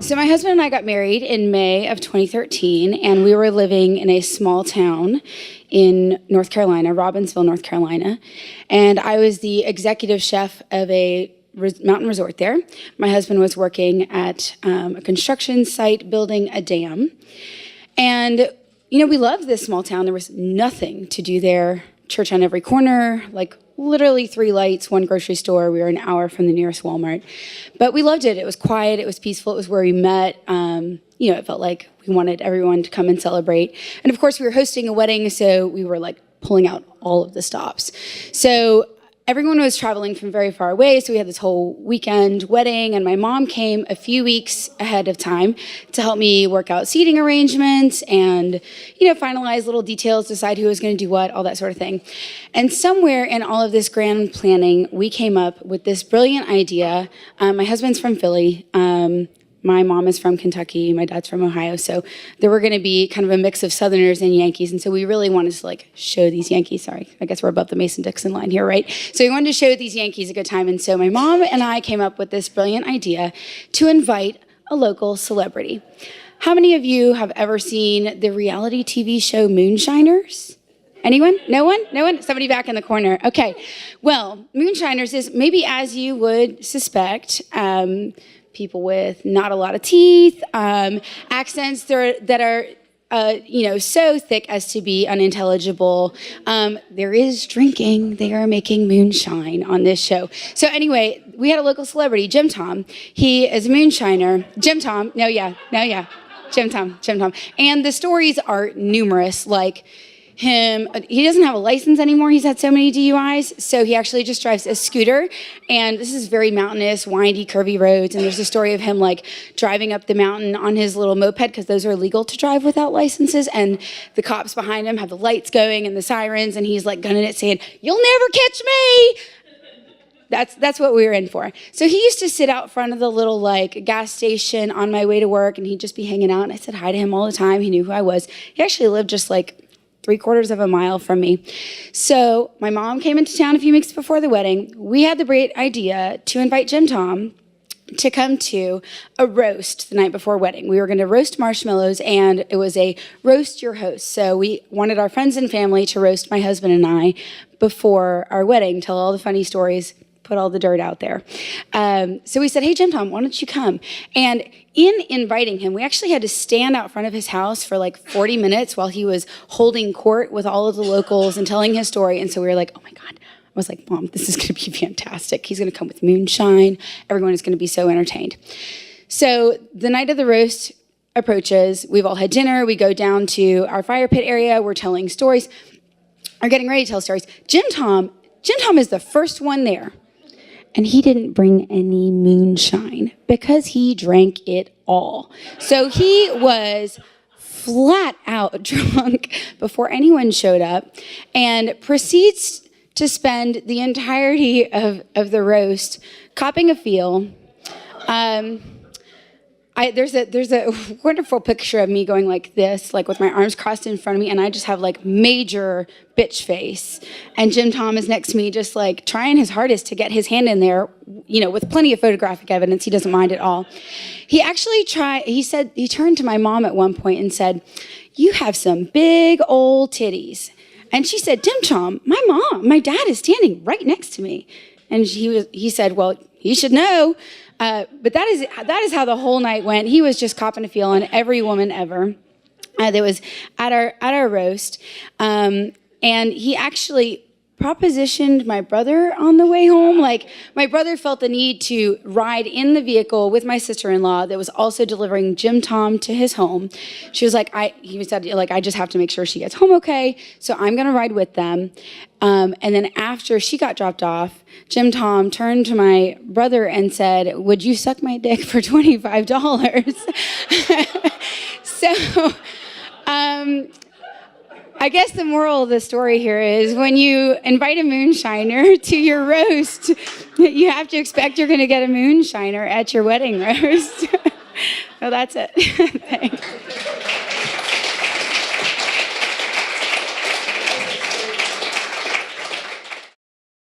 So my husband and I got married in May of 2013, and we were living in a small town in North Carolina, Robbinsville, North Carolina. And I was the executive chef of a mountain resort there. My husband was working at a construction site building a dam. And, we loved this small town. There was nothing to do there. Church on every corner, like literally 3 lights, 1 grocery store. We were an hour from the nearest Walmart. But we loved it. It was quiet. It was peaceful. It was where we met. It felt like we wanted everyone to come and celebrate. And of course, we were hosting a wedding, so we were like pulling out all of the stops. So everyone was traveling from very far away, so we had this whole weekend wedding, and my mom came a few weeks ahead of time to help me work out seating arrangements and, finalize little details, decide who was going to do what, all that sort of thing. And somewhere in all of this grand planning, we came up with this brilliant idea. My husband's from Philly. My mom is from Kentucky, my dad's from Ohio, so there were going to be kind of a mix of Southerners and Yankees, and so we really wanted to show these Yankees, sorry, I guess we're above the Mason-Dixon line here, right? So we wanted to show these Yankees a good time, and so my mom and I came up with this brilliant idea to invite a local celebrity. How many of you have ever seen the reality TV show Moonshiners? Anyone? No one? No one? Somebody back in the corner. Okay. Well, Moonshiners is maybe as you would suspect, people with not a lot of teeth, accents that are so thick as to be unintelligible. There is drinking. They are making moonshine on this show. So anyway, we had a local celebrity, Jim Tom. He is a moonshiner. Jim Tom. Jim Tom. And the stories are numerous, like he doesn't have a license anymore. He's had so many DUIs, so he actually just drives a scooter, and this is very mountainous, windy, curvy roads, and there's a story of him driving up the mountain on his little moped, because those are illegal to drive without licenses, and the cops behind him have the lights going and the sirens, and he's gunning it saying, "You'll never catch me!" That's what we were in for. So he used to sit out front of the little gas station on my way to work, and he'd just be hanging out, and I said hi to him all the time. He knew who I was. He actually lived just 3/4 of a mile from me. So my mom came into town a few weeks before the wedding. We had the great idea to invite Jim Tom to come to a roast the night before wedding. We were going to roast marshmallows, and it was a roast your host. So we wanted our friends and family to roast my husband and I before our wedding, tell all the funny stories, put all the dirt out there. So we said, "Hey, Jim Tom, why don't you come?" And in inviting him, we actually had to stand out front of his house for 40 minutes while he was holding court with all of the locals and telling his story. And so we were like, "Oh my God." I was like, "Mom, this is going to be fantastic. He's going to come with moonshine. Everyone is going to be so entertained." So the night of the roast approaches. We've all had dinner. We go down to our fire pit area. We're telling stories, or getting ready to tell stories. Jim Tom is the first one there. And he didn't bring any moonshine because he drank it all. So he was flat out drunk before anyone showed up, and proceeds to spend the entirety of the roast copping a feel. There's a wonderful picture of me going like this, with my arms crossed in front of me, and I just have major bitch face. And Jim Tom is next to me, just trying his hardest to get his hand in there, with plenty of photographic evidence. He doesn't mind at all. He actually he turned to my mom at one point and said, "You have some big old titties." And she said, "Jim Tom, my dad is standing right next to me." And he said, "Well, he should know." But that is how the whole night went. He was just copping a feel on every woman ever that was at our roast. And he actually propositioned my brother on the way home. My brother felt the need to ride in the vehicle with my sister-in-law that was also delivering Jim Tom to his home. She was he said, I just have to make sure she gets home okay, so I'm going to ride with them. And then after she got dropped off, Jim Tom turned to my brother and said, "Would you suck my dick for $25? So, I guess the moral of the story here is when you invite a moonshiner to your roast, you have to expect you're going to get a moonshiner at your wedding roast. Well, that's it. Thanks.